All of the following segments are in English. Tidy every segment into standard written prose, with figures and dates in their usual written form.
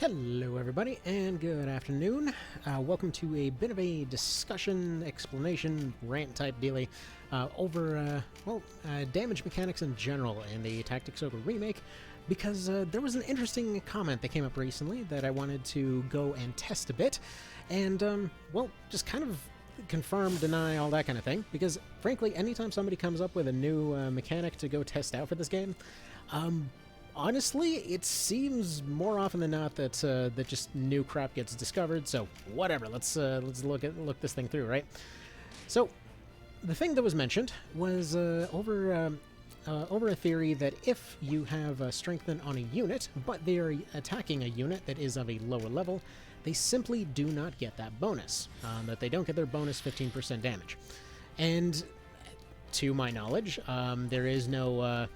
Hello everybody, and good afternoon. Welcome to a bit of a discussion, explanation, rant type dealy over, damage mechanics in general in the Tactics Ogre remake, because there was an interesting comment that came up recently that I wanted to go and test a bit, and, just kind of confirm, deny, all that kind of thing, because frankly, anytime somebody comes up with a new mechanic to go test out for this game, honestly, it seems more often than not that that just new crap gets discovered. So whatever, let's look this thing through, right? So the thing that was mentioned was over a theory that if you have strengthen on a unit, but they are attacking a unit that is of a lower level, they simply do not get that bonus. That they don't get their bonus 15% damage, and to my knowledge, there is no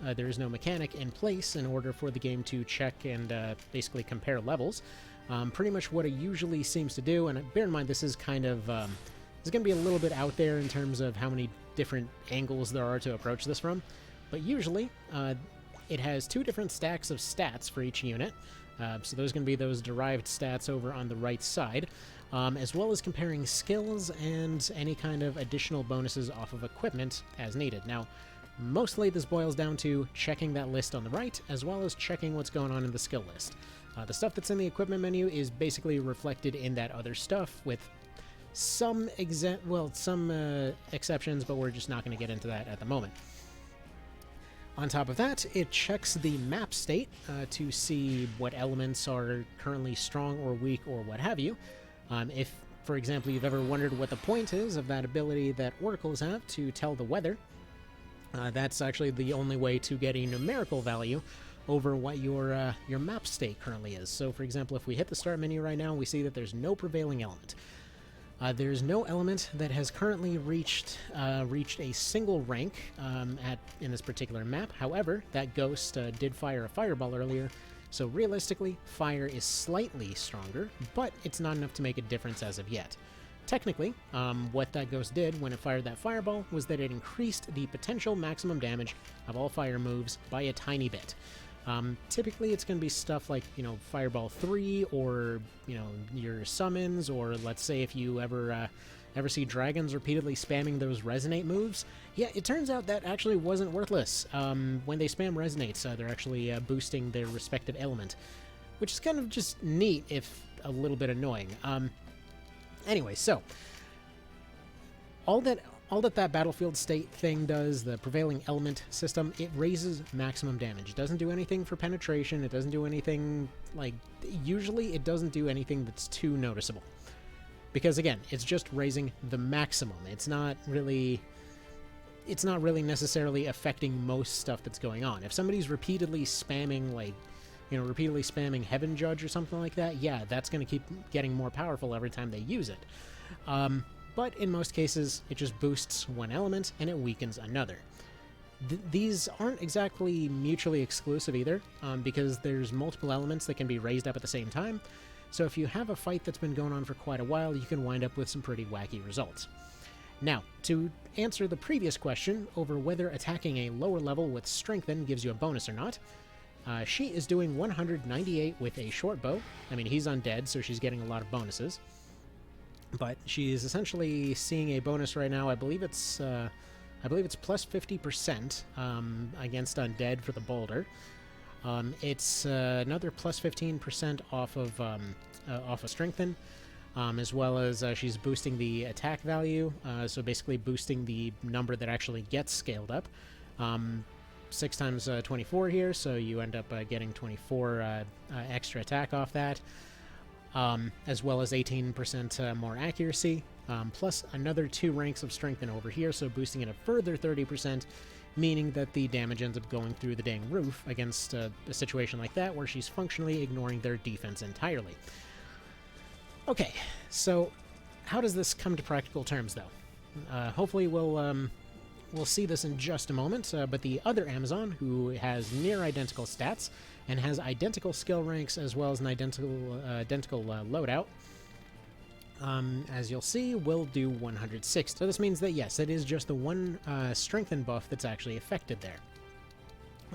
mechanic in place in order for the game to check and basically compare levels. Pretty much what it usually seems to do, and bear in mind this is kind of it's going to be a little bit out there in terms of how many different angles there are to approach this from, but usually it has two different stacks of stats for each unit. So those are going to be those derived stats over on the right side, as well as comparing skills and any kind of additional bonuses off of equipment as needed. Now, mostly this boils down to checking that list on the right, as well as checking what's going on in the skill list. The stuff that's in the equipment menu is basically reflected in that other stuff, with some exceptions, but we're just not going to get into that at the moment. On top of that, it checks the map state to see what elements are currently strong or weak or what have you. If, for example, you've ever wondered what the point is of that ability that oracles have to tell the weather, that's actually the only way to get a numerical value over what your map state currently is. So, for example, if we hit the start menu right now, we see that there's no prevailing element. There's no element that has currently reached a single rank in this particular map. However, that ghost did fire a fireball earlier, so realistically, fire is slightly stronger, but it's not enough to make a difference as of yet. Technically, what that ghost did when it fired that fireball was that it increased the potential maximum damage of all fire moves by a tiny bit. Typically, it's going to be stuff like, Fireball 3, or, your summons, or let's say if you ever see dragons repeatedly spamming those resonate moves. Yeah, it turns out that actually wasn't worthless. When they spam resonates, they're actually boosting their respective element, which is kind of just neat, if a little bit annoying. Anyway, so all that battlefield state thing does, the prevailing element system, it raises maximum damage. It doesn't do anything for penetration. It doesn't do anything, usually it doesn't do anything that's too noticeable. Because again, it's just raising the maximum. It's not really necessarily affecting most stuff that's going on. If somebody's repeatedly spamming, repeatedly spamming Heaven Judge or something like that, yeah, that's going to keep getting more powerful every time they use it. But in most cases, it just boosts one element and it weakens another. These aren't exactly mutually exclusive either, because there's multiple elements that can be raised up at the same time. So if you have a fight that's been going on for quite a while, you can wind up with some pretty wacky results. Now, to answer the previous question over whether attacking a lower level with Strengthen gives you a bonus or not, she is doing 198 with a short bow. I mean, he's undead, so she's getting a lot of bonuses. But she is essentially seeing a bonus right now. I believe it's plus 50% against undead for the boulder. It's another plus 15% off of strengthen, as well as she's boosting the attack value. So basically boosting the number that actually gets scaled up. 6 times 24 here, so you end up getting 24 extra attack off that. As well as 18% more accuracy, plus another 2 ranks of strengthen over here, so boosting it a further 30%, meaning that the damage ends up going through the dang roof against a situation like that, where she's functionally ignoring their defense entirely. Okay, so how does this come to practical terms, though? Hopefully we'll see this in just a moment, but the other Amazon, who has near identical stats and has identical skill ranks as well as an identical loadout, as you'll see, will do 106. So this means that, yes, it is just the one strengthen buff that's actually affected there.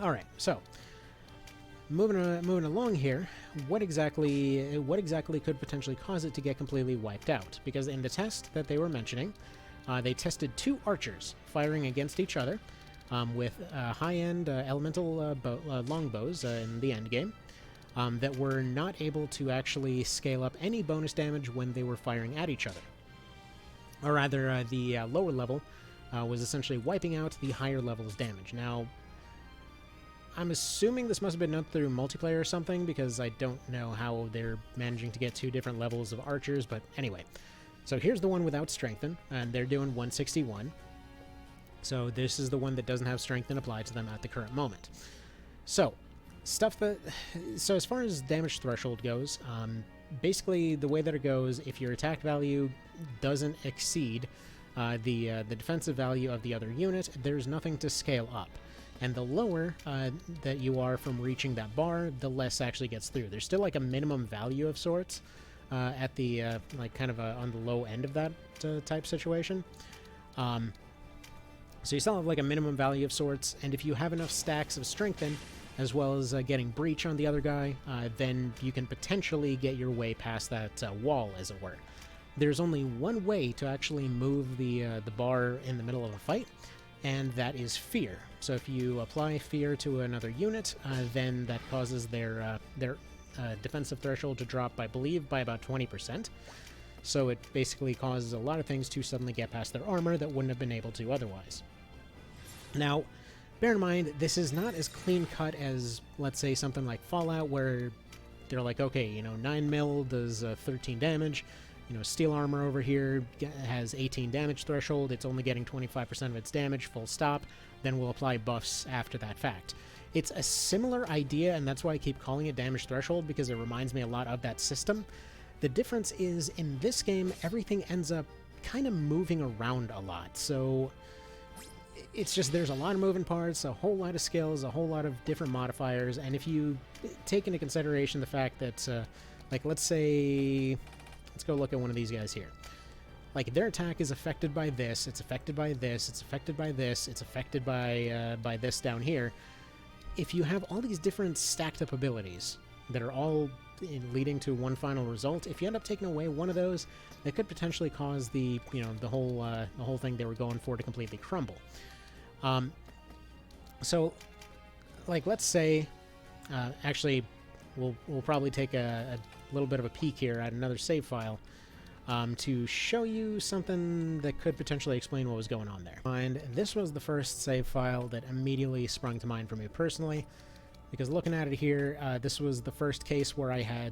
Alright, so moving along here, what exactly could potentially cause it to get completely wiped out? Because in the test that they were mentioning, they tested 2 archers firing against each other with high-end elemental longbows in the endgame that were not able to actually scale up any bonus damage when they were firing at each other. Or rather, the lower level was essentially wiping out the higher level's damage. Now, I'm assuming this must have been done through multiplayer or something, because I don't know how they're managing to get 2 different levels of archers, but anyway. So here's the one without Strengthen, and they're doing 161. So this is the one that doesn't have Strengthen applied to them at the current moment. So, so as far as damage threshold goes, basically the way that it goes, if your attack value doesn't exceed the defensive value of the other unit, there's nothing to scale up. And the lower that you are from reaching that bar, the less actually gets through. There's still like a minimum value of sorts at the like kind of on the low end of that type situation. So you still have like a minimum value of sorts, and if you have enough stacks of Strengthen, as well as getting Breach on the other guy, then you can potentially get your way past that wall, as it were. There's only one way to actually move the bar in the middle of a fight, and that is Fear. So if you apply Fear to another unit, then that causes their defensive threshold to drop, I believe, by about 20%. So it basically causes a lot of things to suddenly get past their armor that wouldn't have been able to otherwise. Now, bear in mind, this is not as clean-cut as, let's say, something like Fallout, where they're like, okay, you know, 9 mil does 13 damage, you know, steel armor over here has 18 damage threshold, it's only getting 25% of its damage, full stop, then we'll apply buffs after that fact. It's a similar idea, and that's why I keep calling it damage threshold, because it reminds me a lot of that system. The difference is, in this game, everything ends up kind of moving around a lot, so it's just there's a lot of moving parts, a whole lot of skills, a whole lot of different modifiers, and if you take into consideration the fact that, like, let's say, let's go look at one of these guys here. Like, their attack is affected by this, it's affected by this, it's affected by this, it's affected by this down here. If you have all these different stacked up abilities that are all leading to one final result, if you end up taking away one of those, that could potentially cause the, you know, the whole thing they were going for to completely crumble. So, like, let's say, actually, we'll probably take a little bit of a peek here at another save file to show you something that could potentially explain what was going on there. And this was the first save file that immediately sprung to mind for me personally, because looking at it here, this was the first case where I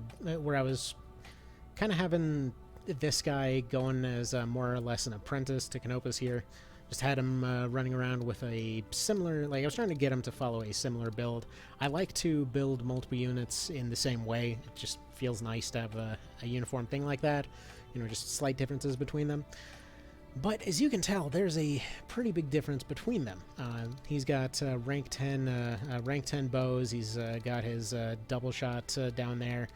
was kind of having this guy going as more or less an apprentice to Canopus here. Just had him running around with a similar, like, I was trying to get him to follow a similar build. I like to build multiple units in the same way. It just feels nice to have a uniform thing like that. You know, just slight differences between them. But as you can tell, there's a pretty big difference between them. He's got rank 10 bows. He's got his double shot down there.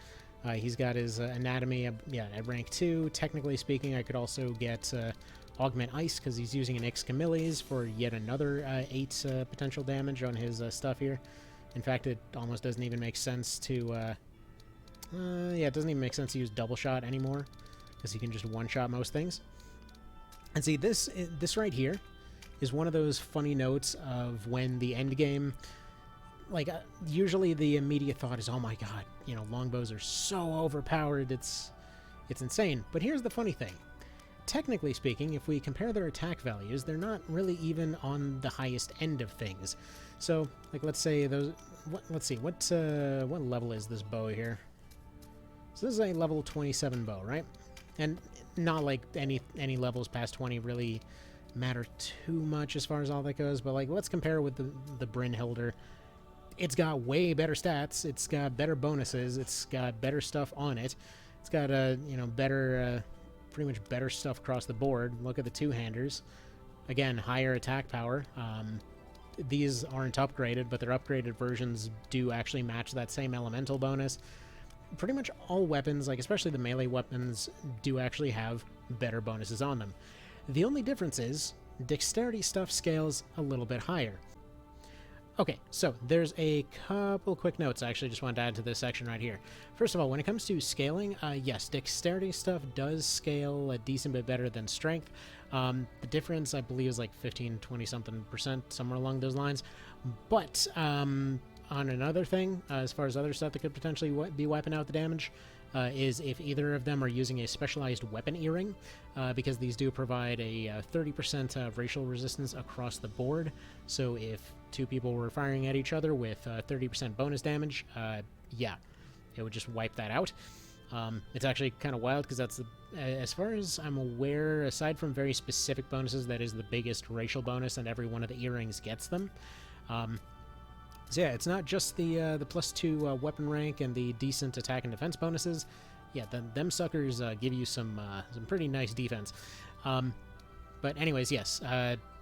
He's got his anatomy, at rank 2. Technically speaking, I could also get Augment Ice, because he's using an Excamilles for yet another 8 potential damage on his stuff here. In fact, it almost doesn't even make sense to... it doesn't even make sense to use double shot anymore, because he can just one-shot most things. And see, this right here is one of those funny notes of when the end game... Like, usually the immediate thought is, oh my god, you know, longbows are so overpowered, it's insane. But here's the funny thing. Technically speaking, if we compare their attack values, they're not really even on the highest end of things. So, like, let's say those... let's see, what level is this bow here? So this is a level 27 bow, right? And not like any levels past 20 really matter too much as far as all that goes, but, like, let's compare with the Brynhilder. It's got way better stats, it's got better bonuses, it's got better stuff on it, it's got better... pretty much better stuff across the board. Look at the two-handers. Again, higher attack power. These aren't upgraded, but their upgraded versions do actually match that same elemental bonus. Pretty much all weapons, like especially the melee weapons, do actually have better bonuses on them. The only difference is dexterity stuff scales a little bit higher. Okay, so there's a couple quick notes I actually just wanted to add to this section right here. First of all, when it comes to scaling, yes, dexterity stuff does scale a decent bit better than strength. The difference, I believe, is like 15, 20-something percent, somewhere along those lines. But on another thing, as far as other stuff that could potentially be wiping out the damage, is if either of them are using a specialized weapon earring, because these do provide a 30% racial resistance across the board. So if two people were firing at each other with 30% bonus damage, yeah, it would just wipe that out. It's actually kind of wild because that's, as far as I'm aware, aside from very specific bonuses, that is the biggest racial bonus, and every one of the earrings gets them. So yeah, it's not just the +2 weapon rank and the decent attack and defense bonuses. Yeah, them suckers give you some pretty nice defense. But anyways, yes.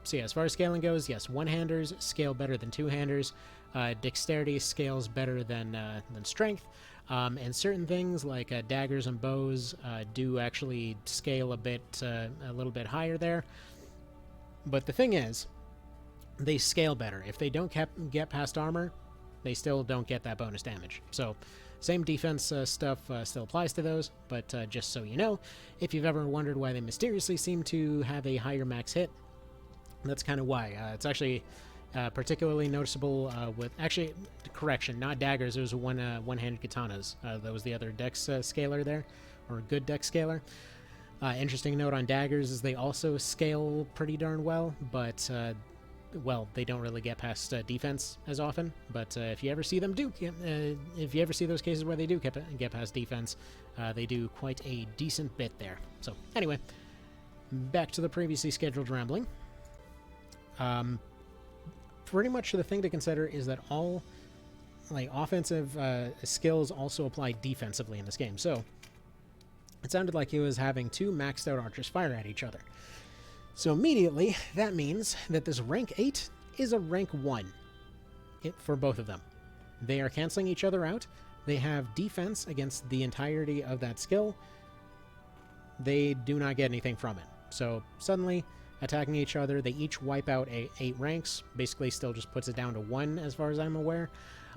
So yeah, as far as scaling goes, yes, one-handers scale better than two-handers. Dexterity scales better than strength. And certain things like daggers and bows do actually scale a little bit higher there. But the thing is, they scale better. If they don't get past armor, they still don't get that bonus damage. So same defense stuff still applies to those, but just so you know, if you've ever wondered why they mysteriously seem to have a higher max hit, that's kind of why. It's actually particularly noticeable with, actually, correction, not daggers, it was one-handed katanas. That was the other dex scaler there, or good dex scaler. Interesting note on daggers is they also scale pretty darn well, but well, they don't really get past defense as often. But if you ever see them if you ever see those cases where they do get past defense, they do quite a decent bit there. So anyway, back to the previously scheduled rambling. Pretty much the thing to consider is that all offensive skills also apply defensively in this game. So it sounded like he was having two maxed out archers fire at each other. So immediately, that means that this rank 8 is a rank 1 for both of them. They are canceling each other out. They have defense against the entirety of that skill. They do not get anything from it. So suddenly, attacking each other, they each wipe out 8 ranks. Basically still just puts it down to 1 as far as I'm aware.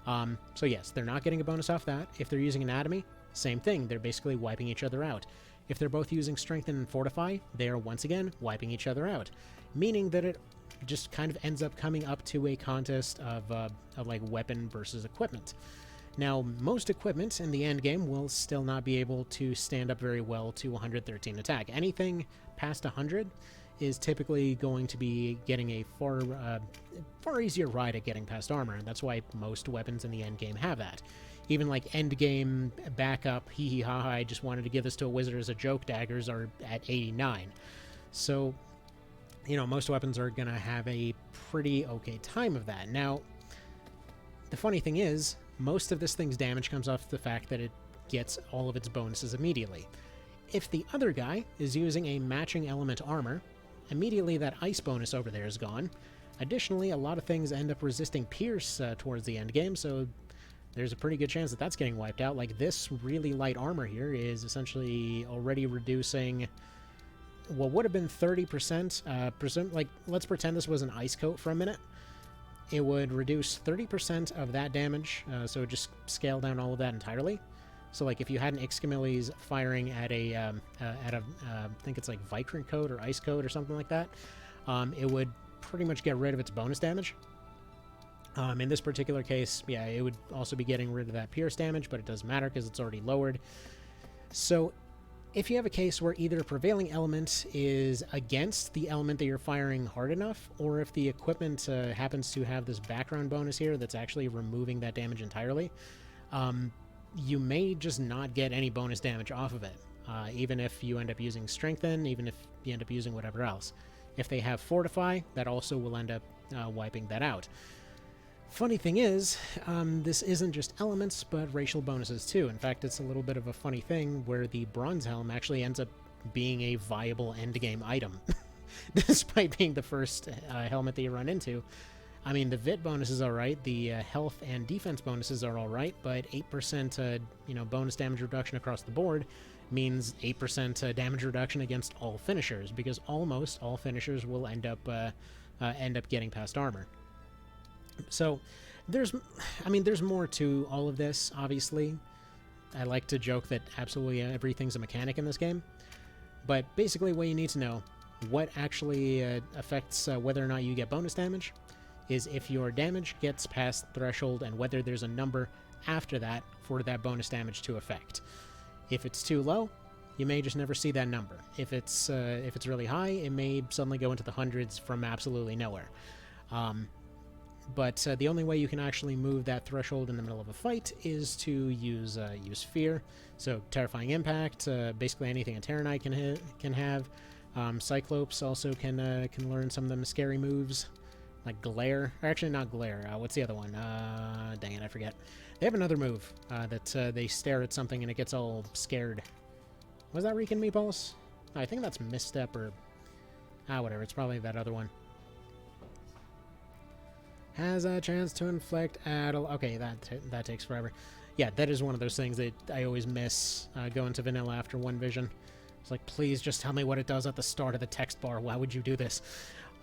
So yes, they're not getting a bonus off that. If they're using anatomy, same thing. They're basically wiping each other out. If they're both using strengthen and fortify, they are once again wiping each other out. Meaning that it just kind of ends up coming up to a contest of like weapon versus equipment. Now, most equipment in the end game will still not be able to stand up very well to 113 attack. Anything past 100 is typically going to be getting a far easier ride at getting past armor, and that's why most weapons in the end game have that. Even like end game backup, hee hee ha ha, I just wanted to give this to a wizard as a joke, daggers are at 89. So, you know, most weapons are going to have a pretty okay time of that. Now, the funny thing is, most of this thing's damage comes off the fact that it gets all of its bonuses immediately. If the other guy is using a matching element armor, immediately that ice bonus over there is gone. Additionally, a lot of things end up resisting pierce towards the end game, so there's a pretty good chance that that's getting wiped out. Like, this really light armor here is essentially already reducing what would have been 30%. Like, let's pretend this was an ice coat for a minute. It would reduce 30% of that damage, so just scale down all of that entirely. So, like, if you had an Ixcamilles firing at I think it's like Vikrant coat or ice coat or something like that, it would pretty much get rid of its bonus damage. In this particular case, yeah, it would also be getting rid of that pierce damage, but it doesn't matter because it's already lowered. So if you have a case where either prevailing element is against the element that you're firing hard enough, or if the equipment happens to have this background bonus here that's actually removing that damage entirely, you may just not get any bonus damage off of it, even if you end up using Strengthen, even if you end up using whatever else. If they have Fortify, that also will end up wiping that out. Funny thing is, this isn't just elements, but racial bonuses too. In fact, it's a little bit of a funny thing where the Bronze Helm actually ends up being a viable endgame item, despite being the first helmet that you run into. I mean, the Vit bonus is alright, the health and defense bonuses are alright, but 8% bonus damage reduction across the board means 8% damage reduction against all finishers, because almost all finishers will end up getting past armor. So there's more to all of this, obviously. I like to joke that absolutely everything's a mechanic in this game. But basically what you need to know, what actually affects whether or not you get bonus damage, is if your damage gets past threshold and whether there's a number after that for that bonus damage to affect. If it's too low, you may just never see that number. If it's really high, it may suddenly go into the hundreds from absolutely nowhere. But the only way you can actually move that threshold in the middle of a fight is to use fear. So terrifying impact, basically anything a Terranite can have. Cyclopes also can learn some of them scary moves, like glare. Or actually, not glare. What's the other one? Dang it, I forget. They have another move that they stare at something and it gets all scared. Was that Reekin Meatballs? I think that's Misstep or whatever. It's probably that other one. Has a chance to inflict okay, that takes forever. Yeah, that is one of those things that I always miss going to vanilla after one vision. It's like, please just tell me what it does at the start of the text bar. Why would you do this?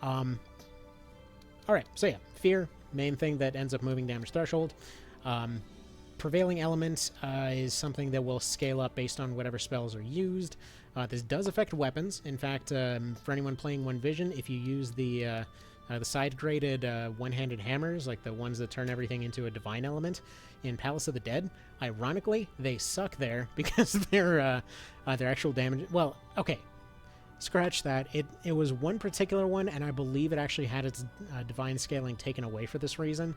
Alright, so yeah, fear, main thing that ends up moving damage threshold. Prevailing element is something that will scale up based on whatever spells are used. This does affect weapons. In fact, for anyone playing One Vision, if you use the side-graded one-handed hammers, like the ones that turn everything into a divine element in Palace of the Dead, ironically, they suck there because their actual damage... Well, okay, scratch that. It was one particular one, and I believe it actually had its divine scaling taken away for this reason.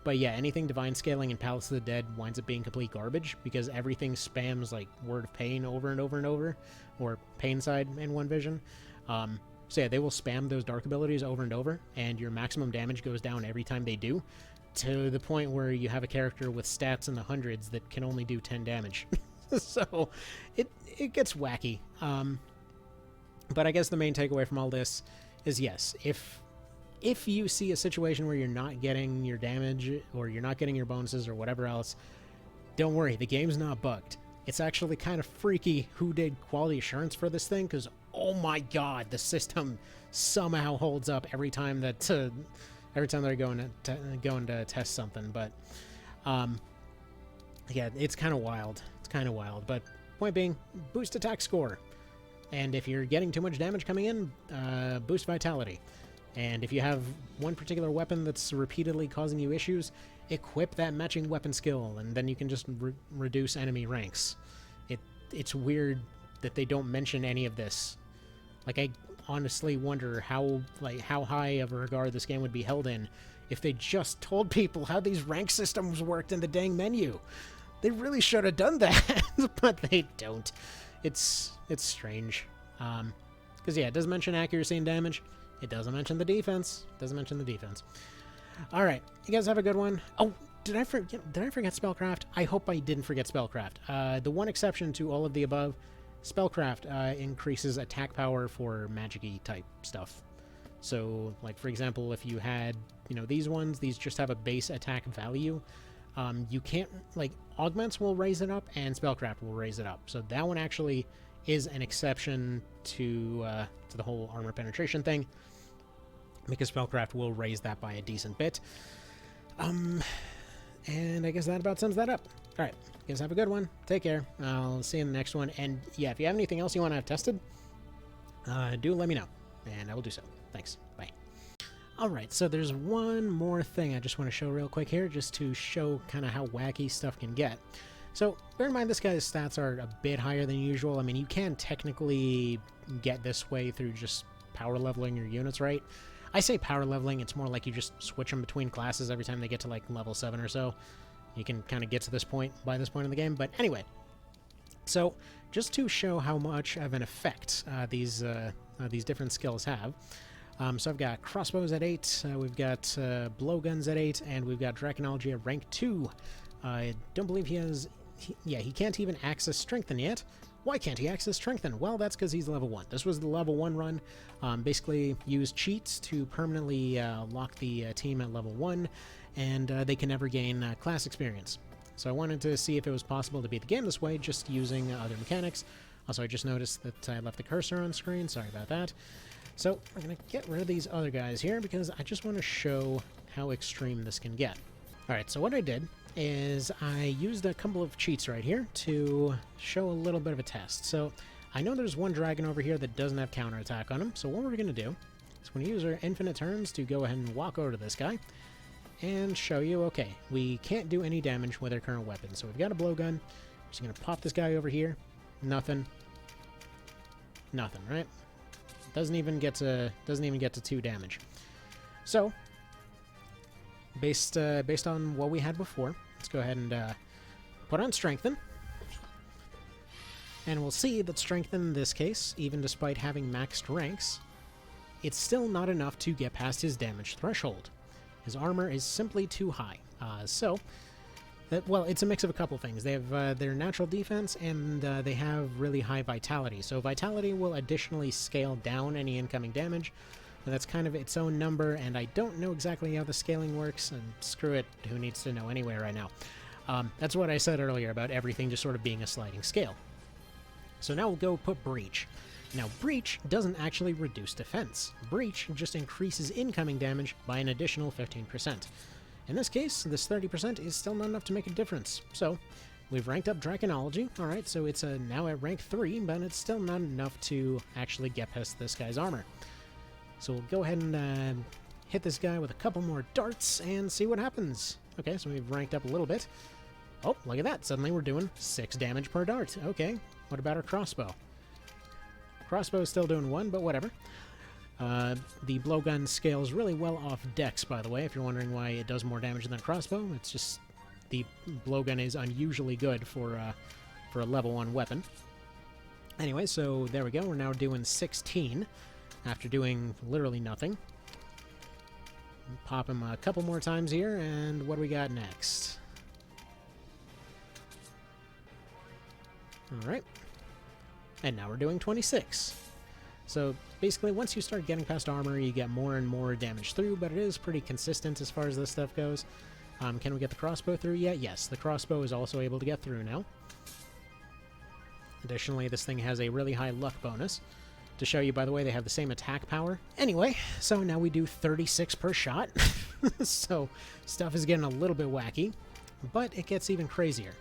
But yeah, anything divine scaling in Palace of the Dead winds up being complete garbage because everything spams like Word of Pain over and over and over, or Pain Side in One Vision. So yeah, they will spam those dark abilities over and over, and your maximum damage goes down every time they do, to the point where you have a character with stats in the hundreds that can only do 10 damage. So it gets wacky. But I guess the main takeaway from all this is, yes, if you see a situation where you're not getting your damage, or you're not getting your bonuses, or whatever else, don't worry, the game's not bugged. It's actually kind of freaky who did quality assurance for this thing, because oh my god, the system somehow holds up every time that they're going to test something. But yeah, it's kind of wild. It's kind of wild. But point being, boost attack score, and if you're getting too much damage coming in, boost vitality. And if you have one particular weapon that's repeatedly causing you issues, equip that matching weapon skill, and then you can just reduce enemy ranks. It's weird that they don't mention any of this. Like, I honestly wonder how high of a regard this game would be held in if they just told people how these rank systems worked in the dang menu. They really should have done that, but they don't. It's strange. Because yeah, it does mention accuracy and damage. It doesn't mention the defense. All right, you guys have a good one. Oh, did I forget Spellcraft? I hope I didn't forget Spellcraft. The one exception to all of the above, Spellcraft increases attack power for magic-y type stuff. So, like, for example, if you had, these ones, these just have a base attack value. You can't, like, Augments will raise it up, and Spellcraft will raise it up. So that one actually is an exception to the whole armor penetration thing, because Spellcraft will raise that by a decent bit. And I guess that about sums that up. Alright, you guys have a good one. Take care. I'll see you in the next one. And yeah, if you have anything else you want to have tested, do let me know, and I will do so. Thanks. Bye. Alright, so there's one more thing I just want to show real quick here, just to show kind of how wacky stuff can get. So, bear in mind this guy's stats are a bit higher than usual. I mean, you can technically get this way through just power leveling your units, right? I say power leveling, it's more like you just switch them between classes every time they get to like level 7 or so. You can kind of get to this point by this point in the game, but anyway. So, just to show how much of an effect these different skills have. So I've got crossbows at 8, we've got blowguns at 8, and we've got Draconology at rank 2. I don't believe he has... he can't even access Strengthen yet. Why can't he access Strengthen? Well, that's because he's level 1. This was the level 1 run. Basically, use cheats to permanently lock the team at level 1, and they can never gain class experience. So I wanted to see if it was possible to beat the game this way, just using other mechanics. Also, I just noticed that I left the cursor on screen. Sorry about that. So we're going to get rid of these other guys here because I just want to show how extreme this can get. Alright, so what I did is I used a couple of cheats right here to show a little bit of a test. So I know there's one dragon over here that doesn't have counterattack on him, so what we're going to do is we're going to use our infinite turns to go ahead and walk over to this guy and show you, okay, we can't do any damage with our current weapon. So we've got a blowgun. Just going to pop this guy over here. Nothing. Nothing, right? Doesn't even get to 2 damage. So based on what we had before, let's go ahead and put on Strengthen. And we'll see that Strengthen in this case, even despite having maxed ranks, it's still not enough to get past his damage threshold. His armor is simply too high. Well, it's a mix of a couple things. They have their natural defense, and they have really high vitality. So vitality will additionally scale down any incoming damage. But that's kind of its own number, and I don't know exactly how the scaling works, and screw it, who needs to know anyway right now. That's what I said earlier about everything just sort of being a sliding scale. So now we'll go put Breach. Now, Breach doesn't actually reduce defense. Breach just increases incoming damage by an additional 15%. In this case, this 30% is still not enough to make a difference. So, we've ranked up Draconology. Alright, so it's now at rank 3, but it's still not enough to actually get past this guy's armor. So we'll go ahead and hit this guy with a couple more darts and see what happens. Okay, so we've ranked up a little bit. Oh, look at that. Suddenly we're doing 6 damage per dart. Okay, what about our crossbow? Crossbow is still doing 1, but whatever. The blowgun scales really well off dex, by the way, if you're wondering why it does more damage than a crossbow. It's just the blowgun is unusually good for a level 1 weapon. Anyway, so there we go. We're now doing 16 after doing literally nothing. Pop him a couple more times here, and what do we got next? Alright. And now we're doing 26. So basically, once you start getting past armor, you get more and more damage through, but it is pretty consistent as far as this stuff goes. Can we get the crossbow through yet? Yes, the crossbow is also able to get through now. Additionally, this thing has a really high luck bonus. To show you, by the way, they have the same attack power. Anyway, so now we do 36 per shot. So stuff is getting a little bit wacky, but it gets even crazier.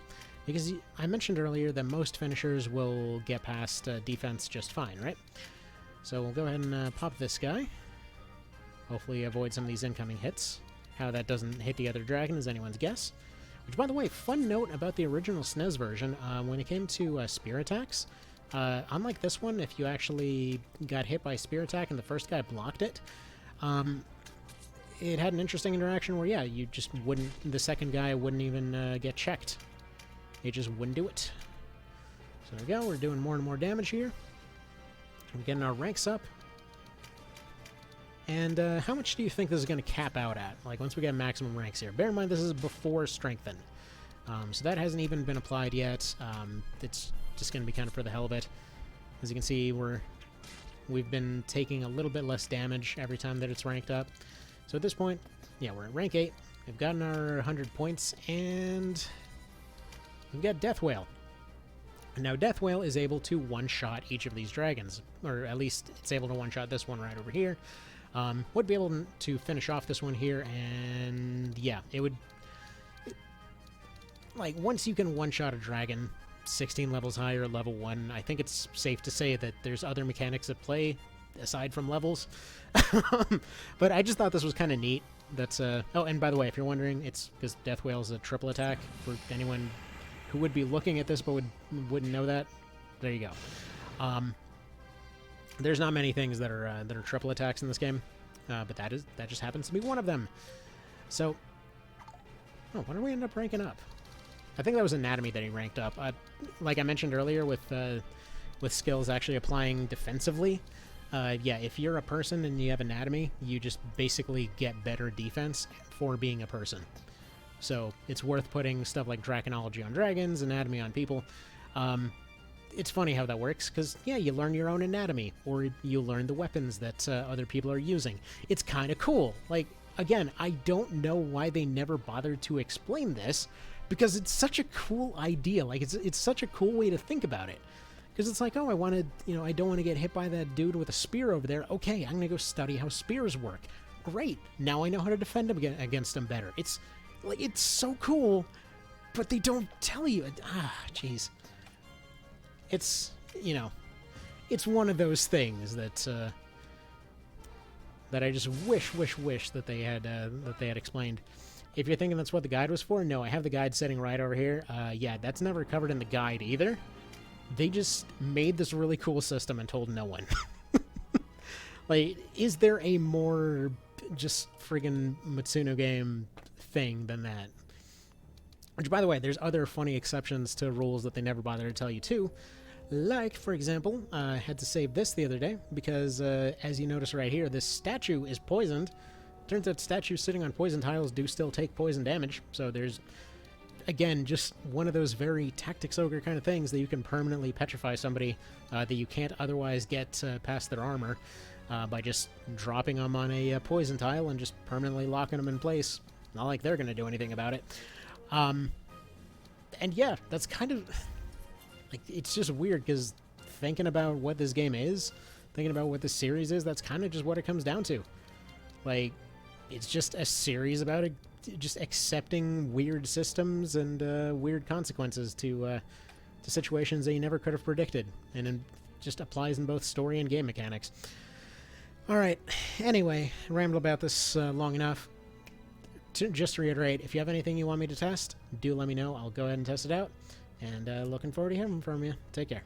Because I mentioned earlier that most finishers will get past defense just fine, right? So we'll go ahead and pop this guy. Hopefully avoid some of these incoming hits. How that doesn't hit the other dragon is anyone's guess. Which, by the way, fun note about the original SNES version, when it came to spear attacks, unlike this one, if you actually got hit by spear attack and the first guy blocked it, it had an interesting interaction where, yeah, you just wouldn't, the second guy wouldn't even get checked. It just wouldn't do it. So there we go, we're doing more and more damage here. We're getting our ranks up. And how much do you think this is going to cap out at? Like, once we get maximum ranks here. Bear in mind, this is before Strengthen. So that hasn't even been applied yet. It's just going to be kind of for the hell of it. As you can see, we've been taking a little bit less damage every time that it's ranked up. So at this point, yeah, we're at rank 8. We've gotten our 100 points, and we've got Death Whale. And now Death Whale is able to one-shot each of these dragons. Or at least it's able to one-shot this one right over here. Would be able to finish off this one here, and yeah, it would... like, once you can one-shot a dragon 16 levels higher, level 1, I think it's safe to say that there's other mechanics at play aside from levels. But I just thought this was kind of neat. That's oh, and by the way, if you're wondering, it's because Death Whale is a triple attack. For anyone who would be looking at this but wouldn't know that, there you go. There's not many things that are triple attacks in this game, but that just happens to be one of them. So, oh, what did we end up ranking up? I think that was Anatomy that he ranked up. Like I mentioned earlier, with skills actually applying defensively, yeah, if you're a person and you have Anatomy, you just basically get better defense for being a person. So it's worth putting stuff like Draconology on dragons, Anatomy on people. It's funny how that works, because, yeah, you learn your own anatomy, or you learn the weapons that other people are using. It's kind of cool. Like, again, I don't know why they never bothered to explain this, because it's such a cool idea. Like, it's such a cool way to think about it. Because it's like, oh, I don't want to get hit by that dude with a spear over there. Okay, I'm going to go study how spears work. Great. Now I know how to defend him against him better. It's so cool, but they don't tell you. Jeez. It's, it's one of those things that I just wish that they had explained. If you're thinking that's what the guide was for, no, I have the guide sitting right over here. Yeah, that's never covered in the guide either. They just made this really cool system and told no one. Like, is there a more just friggin' Matsuno game thing than that? Which, by the way, there's other funny exceptions to rules that they never bother to tell you too. Like, for example, I had to save this the other day because, as you notice right here, this statue is poisoned. Turns out statues sitting on poison tiles do still take poison damage, so there's, again, just one of those very Tactics Ogre kind of things that you can permanently petrify somebody that you can't otherwise get past their armor by just dropping them on a poison tile and just permanently locking them in place. Not like they're going to do anything about it. And yeah, that's kind of, like, it's just weird because thinking about what this game is, thinking about what this series is, that's kind of just what it comes down to. Like, it's just a series about just accepting weird systems and weird consequences to situations that you never could have predicted, and it just applies in both story and game mechanics. All right. Anyway, rambled about this long enough. Just to reiterate, if you have anything you want me to test, do let me know. I'll go ahead and test it out. And looking forward to hearing from you. Take care.